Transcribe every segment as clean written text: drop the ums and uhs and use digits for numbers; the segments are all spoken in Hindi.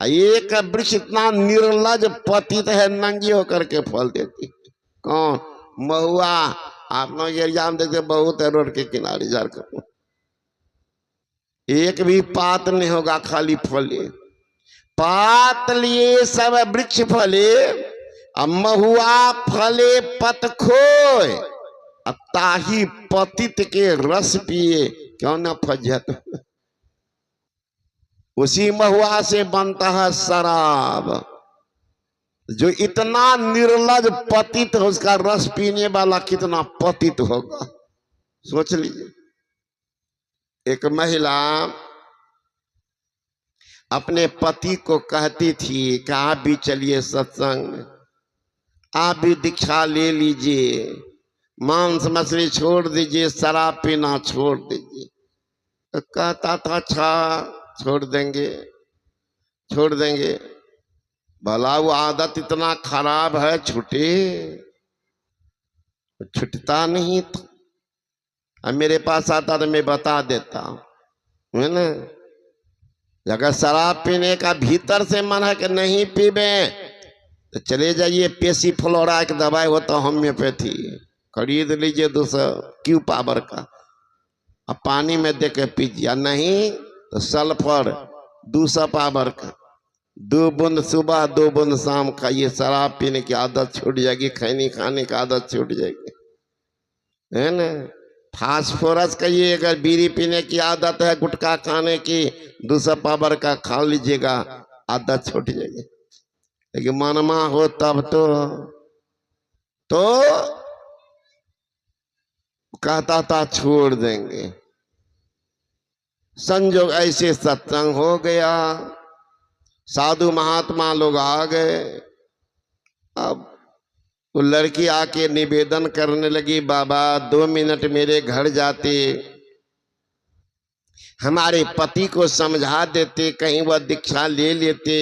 एक वृक्ष इतना निर्लज पतित है, नंगी होकर के फल देती। कौन? महुआ। आप लोग एरिया में देखते बहुत है रोड के किनारे झारखंड, एक भी पात नहीं होगा, खाली फले। पात लिए सब वृक्ष फले, अब महुआ फले पत खोए, ताही पतित के रस पिए क्यों न फजत। उसी महुआ से बनता है शराब। जो इतना निर्लज पतित है, उसका रस पीने वाला कितना पतित होगा, सोच लीजिए। एक महिला अपने पति को कहती थी कि आप भी चलिए सत्संग, आप भी दीक्षा ले लीजिए, मांस मछली छोड़ दीजिए, शराब पीना छोड़ दीजिए। तो कहता था अच्छा छोड़ देंगे, छोड़ देंगे। भला वो आदत इतना खराब है, छूटे? छूटता नहीं था। अब मेरे पास आता तो मैं बता देता हूं, है ना। अगर शराब पीने का भीतर से मन है कि नहीं पीबे, तो चले जाइए पेशी फ्लोरा की दवाई होता होम्योपैथी, खरीद लीजिए 200 क्यू पावर का, अब पानी में दे के पीजिए। नहीं तो सल्फर 200 पावर का, 2 बूंद सुबह 2 बूंद शाम खाइए। शराब पीने की आदत छूट जाएगी, खैनी खाने की आदत छूट जाएगी, है ना। फास्फोरस का ये अगर बीड़ी पीने की आदत है, गुटखा खाने की 200 पावर का खा लीजिएगा, आदत छूट जाएगी। लेकिन मनमा हो तब तो कहता था छोड़ देंगे। संजोग ऐसे सत्संग हो गया, साधु महात्मा लोग आ गए। अब वो लड़की आके निवेदन करने लगी, बाबा 2 मिनट मेरे घर जाते, हमारे पति को समझा देते, कहीं वह दीक्षा ले लेते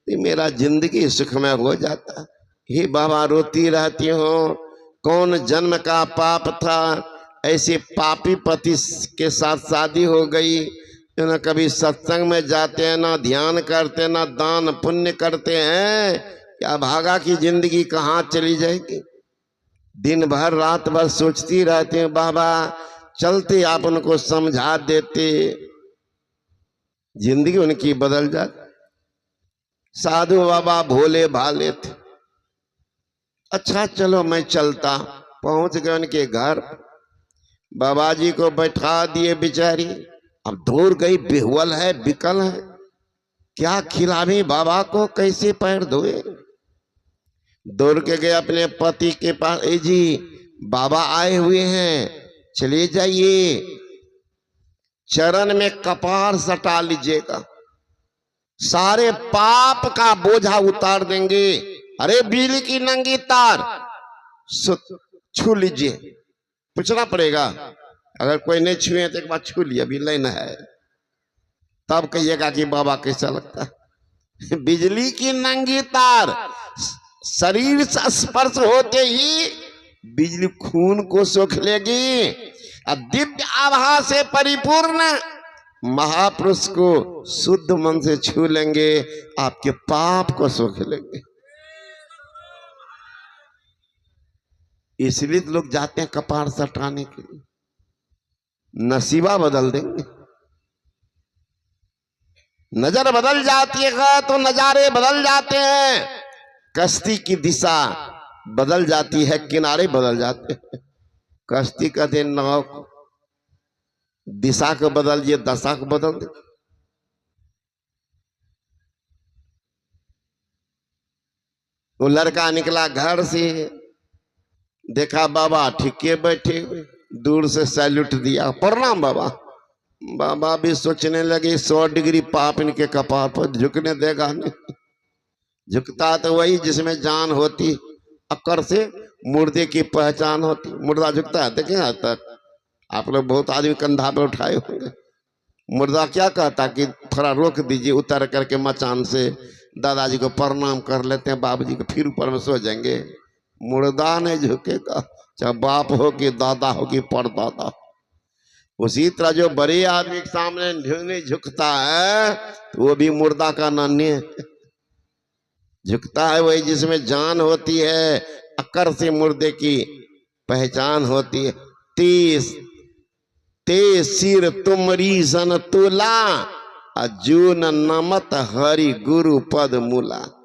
तो मेरा जिंदगी सुखमय हो जाता। हे बाबा रोती रहती हो, कौन जन्म का पाप था, ऐसे पापी पति के साथ शादी हो गई। न कभी सत्संग में जाते हैं, ना ध्यान करते, ना दान पुण्य करते हैं, क्या भागा की जिंदगी कहाँ चली जाएगी। दिन भर रात भर सोचती रहती हैं, बाबा चलते आप उनको समझा देते, जिंदगी उनकी बदल जाती। साधु बाबा भोले भाले थे। अच्छा चलो मैं चलता। पहुंच गए उनके घर, बाबा जी को बैठा दिए बेचारी। अब दूर गई, बेहुल है, बिकल है, क्या खिलावे बाबा को, कैसे पैर धोए। दौड़ के गए अपने पति के पास, ए जी बाबा आए हुए हैं, चले जाइए, चरण में कपार सटा लीजिएगा, सारे पाप का बोझा उतार देंगे। अरे बिजली की नंगी तार छू लीजिए, पूछना पड़ेगा, अगर कोई नहीं छुए तो एक बार छू लिया, अभी लेना है, तब कहिएगा कि बाबा कैसा लगता है। बिजली की नंगी तार, शरीर से स्पर्श होते ही बिजली खून को सोख लेगी। दिव्य आभा से परिपूर्ण महापुरुष को शुद्ध मन से छू लेंगे, आपके पाप को सोख लेंगे। इसलिए तो लोग जाते हैं कपार सटाने के लिए, नसीबा बदल देंगे। नजर बदल जाती है तो नजारे बदल जाते हैं, कश्ती की दिशा बदल जाती है, किनारे बदल जाते हैं। कश्ती का दिन नाव दिशा को बदल दिए, दशा को बदल दे। वो लड़का निकला घर से, देखा बाबा ठीके बैठे हुए, दूर से सैल्यूट दिया, प्रणाम बाबा। बाबा भी सोचने लगे 100 डिग्री पाप इनके कपार पर, झुकने देगा नहीं। झुकता तो वही जिसमें जान होती, अक्कर से मुर्दे की पहचान होती। मुर्दा झुकता है, देखें आज तक आप लोग बहुत आदमी कंधा पे उठाए होंगे। मुर्दा क्या कहता कि थोड़ा रोक दीजिए, उतर करके मचान से दादाजी को प्रणाम कर लेते हैं, बाबूजी को, फिर ऊपर में सो जाएंगे। मुर्दा नहीं झुकेगा, चाहे बाप हो कि दादा हो कि परदादा। उसी तरह जो बड़े आदमी के सामने नहीं झुकता है तो वो भी मुर्दा का नन्हे झुकता है। वही जिसमें जान होती है, अक्कर से मुर्दे की पहचान होती है। तीस ते सिर तुमरी सन तुला, अजून नमत हरि गुरु पद मूला।